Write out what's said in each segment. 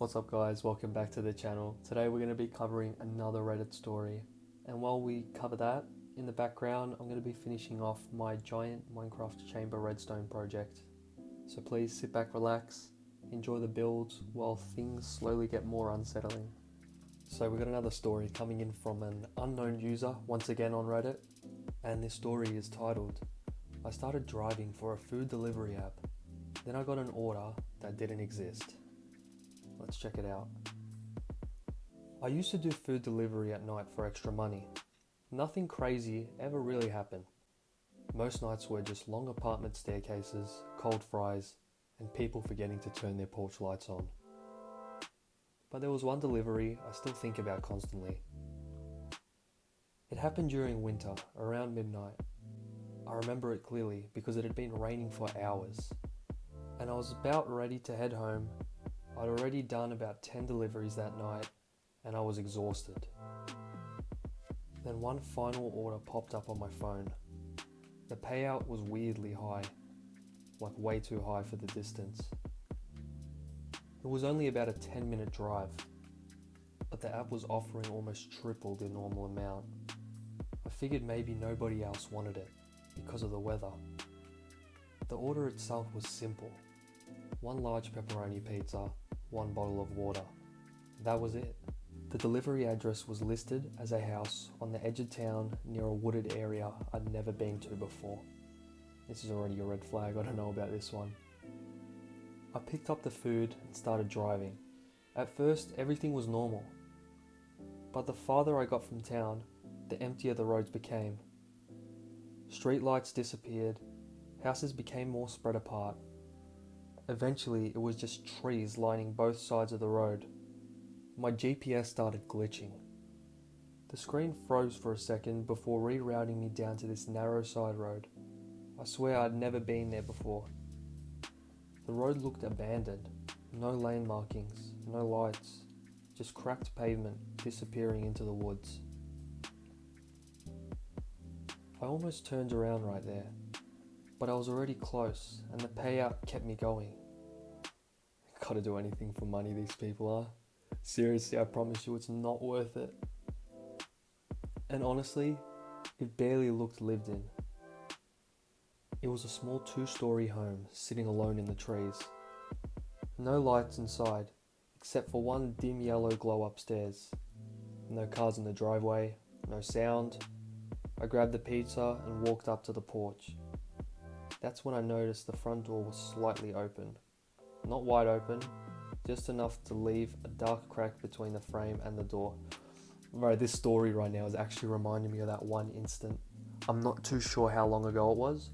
What's up guys, welcome back to the channel. Today we're going to be covering another Reddit story, and while we cover that, in the background I'm going to be finishing off my giant Minecraft chamber redstone project. So please sit back, relax, enjoy the builds while things slowly get more unsettling. So we got another story coming in from an unknown user once again on Reddit, and this story is titled, "I started driving for a food delivery app, then I got an order that didn't exist." Let's check it out. I used to do food delivery at night for extra money. Nothing crazy ever really happened. Most nights were just long apartment staircases, cold fries, and people forgetting to turn their porch lights on. But there was one delivery I still think about constantly. It happened during winter, around midnight. I remember it clearly because it had been raining for hours, and I was about ready to head home. I'd already done about 10 deliveries that night, and I was exhausted. Then one final order popped up on my phone. The payout was weirdly high, like way too high for the distance. It was only about a 10-minute drive, but the app was offering almost triple the normal amount. I figured maybe nobody else wanted it because of the weather. The order itself was simple. One large pepperoni pizza, one bottle of water. That was it. The delivery address was listed as a house on the edge of town near a wooded area I'd never been to before. This is already a red flag, I don't know about this one. I picked up the food and started driving. At first, everything was normal. But the farther I got from town, the emptier the roads became. Street lights disappeared, houses became more spread apart. Eventually, it was just trees lining both sides of the road. My GPS started glitching. The screen froze for a second before rerouting me down to this narrow side road. I swear I'd never been there before. The road looked abandoned. No lane markings, no lights, just cracked pavement disappearing into the woods. I almost turned around right there, but I was already close and the payout kept me going. Gotta do anything for money, these people are. Seriously, I promise you it's not worth it. And honestly, it barely looked lived in. It was a small 2-story home sitting alone in the trees. No lights inside, except for one dim yellow glow upstairs. No cars in the driveway, no sound. I grabbed the pizza and walked up to the porch. That's when I noticed the front door was slightly open. Not wide open, just enough to leave a dark crack between the frame and the door. Right, this story right now is actually reminding me of that one instant. I'm not too sure how long ago it was,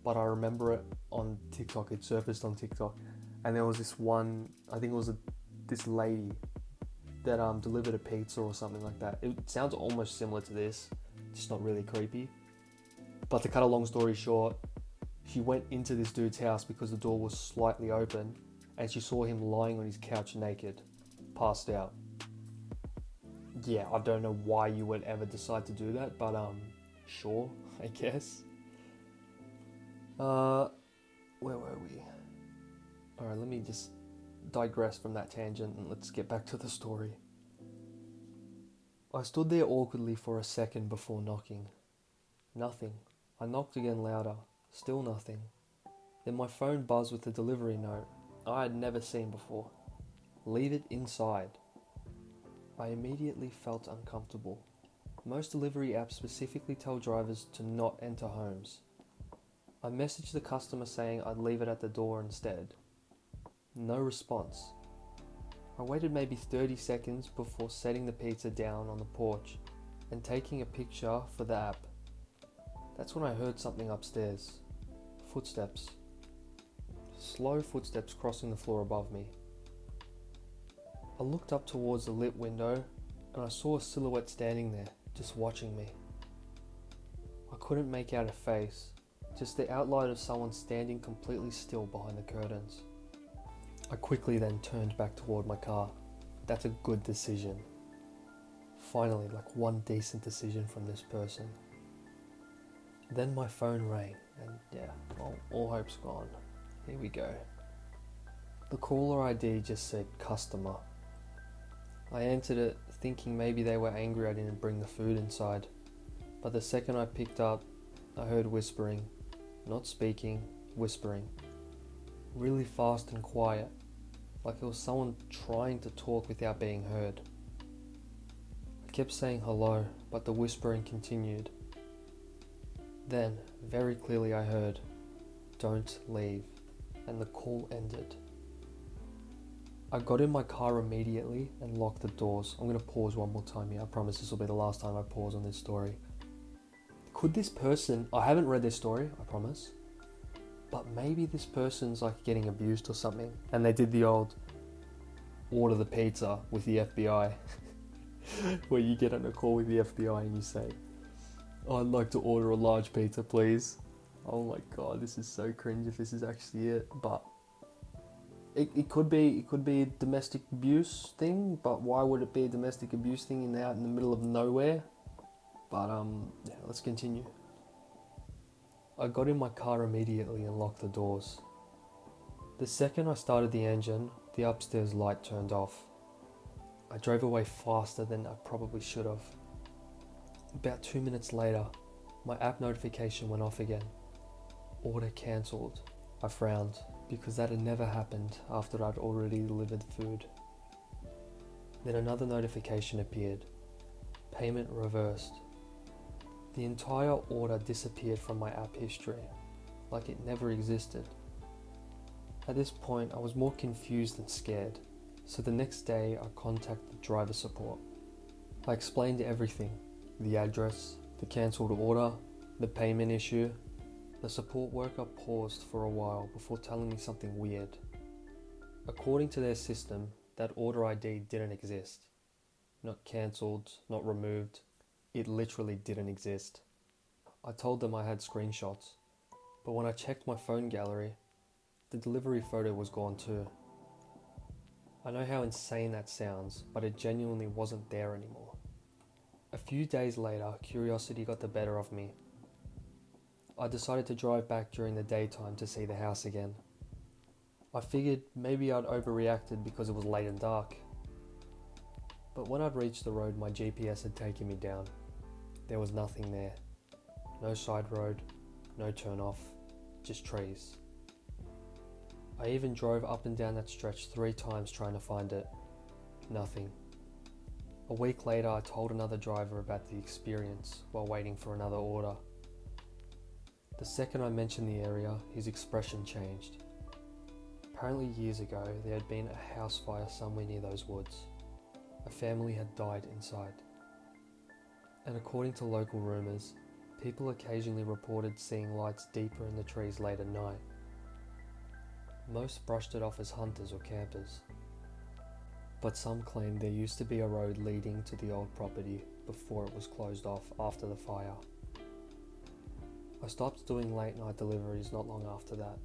but I remember it on TikTok. It surfaced on TikTok, and there was this one, I think it was this lady that delivered a pizza or something like that. It sounds almost similar to this, just not really creepy. But to cut a long story short, she went into this dude's house because the door was slightly open, and she saw him lying on his couch naked, passed out. Yeah, I don't know why you would ever decide to do that, but sure, I guess. Where were we? Alright, let me just digress from that tangent and let's get back to the story. I stood there awkwardly for a second before knocking. Nothing. I knocked again louder. Still nothing. Then my phone buzzed with a delivery note I had never seen before. Leave it inside. I immediately felt uncomfortable. Most delivery apps specifically tell drivers to not enter homes. I messaged the customer saying I'd leave it at the door instead. No response. I waited maybe 30 seconds before setting the pizza down on the porch and taking a picture for the app. That's when I heard something upstairs. Footsteps. Slow footsteps crossing the floor above me. I looked up towards the lit window and I saw a silhouette standing there, just watching me. I couldn't make out a face, just the outline of someone standing completely still behind the curtains. I quickly then turned back toward my car. That's a good decision. Finally, like one decent decision from this person. Then my phone rang, and yeah, all hope's gone. Here we go. The caller ID just said customer. I answered it thinking maybe they were angry I didn't bring the food inside, but the second I picked up, I heard whispering, not speaking, whispering, really fast and quiet, like it was someone trying to talk without being heard. I kept saying hello, but the whispering continued. Then, very clearly I heard, "Don't leave," and the call ended. I got in my car immediately and locked the doors. I'm going to pause one more time here. I promise this will be the last time I pause on this story. Could this person, I haven't read this story, I promise, but maybe this person's like getting abused or something, and they did the old order the pizza with the FBI, where you get on a call with the FBI and you say, "I'd like to order a large pizza, please." Oh my god, this is so cringe if this is actually it, but it could be a domestic abuse thing, but why would it be a domestic abuse thing out in the middle of nowhere? But yeah, let's continue. I got in my car immediately and locked the doors. The second I started the engine, the upstairs light turned off. I drove away faster than I probably should have. About 2 minutes later, my app notification went off again. Order cancelled. I frowned, because that had never happened after I'd already delivered food. Then another notification appeared. Payment reversed. The entire order disappeared from my app history, like it never existed. At this point, I was more confused than scared, so the next day I contacted driver support. I explained everything, the address, the cancelled order, the payment issue. The support worker paused for a while before telling me something weird. According to their system, that order ID didn't exist. Not cancelled, not removed. It literally didn't exist. I told them I had screenshots, but when I checked my phone gallery, the delivery photo was gone too. I know how insane that sounds, but it genuinely wasn't there anymore. A few days later, curiosity got the better of me. I decided to drive back during the daytime to see the house again. I figured maybe I'd overreacted because it was late and dark. But when I'd reached the road my GPS had taken me down, there was nothing there. No side road, no turn off, just trees. I even drove up and down that stretch 3 times trying to find it. Nothing. A week later I told another driver about the experience while waiting for another order. The second I mentioned the area, his expression changed. Apparently years ago there had been a house fire somewhere near those woods. A family had died inside. And according to local rumours, people occasionally reported seeing lights deeper in the trees late at night. Most brushed it off as hunters or campers. But some claimed there used to be a road leading to the old property before it was closed off after the fire. I stopped doing late night deliveries not long after that.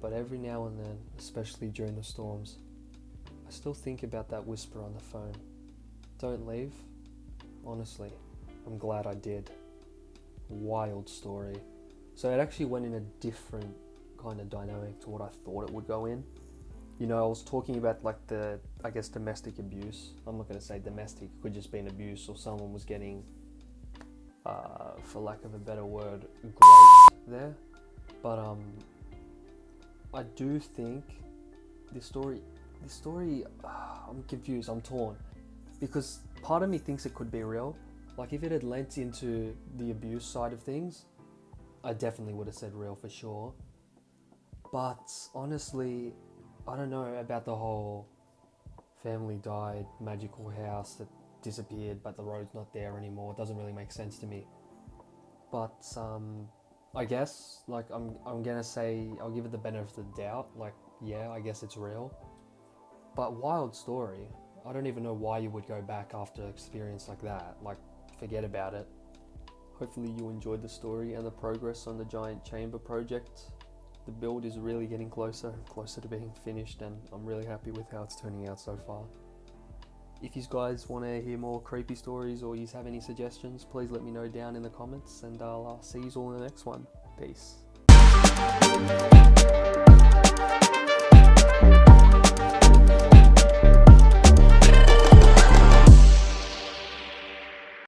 But every now and then, especially during the storms, I still think about that whisper on the phone. Don't leave? Honestly, I'm glad I did. Wild story. So it actually went in a different kind of dynamic to what I thought it would go in. You know, I was talking about like the, I guess, domestic abuse. I'm not going to say domestic, it could just be an abuse, or someone was getting, for lack of a better word, great there. But I do think this story, I'm confused, I'm torn. Because part of me thinks it could be real. Like if it had lent into the abuse side of things, I definitely would have said real for sure. But honestly, I don't know about the whole family died, magical house that disappeared, but the road's not there anymore. It doesn't really make sense to me. But I guess, like I'm gonna say, I'll give it the benefit of the doubt. Like, yeah, I guess it's real. But wild story. I don't even know why you would go back after an experience like that. Like, forget about it. Hopefully you enjoyed the story and the progress on the giant chamber project. The build is really getting closer and closer to being finished, and I'm really happy with how it's turning out so far. If you guys want to hear more creepy stories or you have any suggestions, please let me know down in the comments, and I'll see you all in the next one. Peace.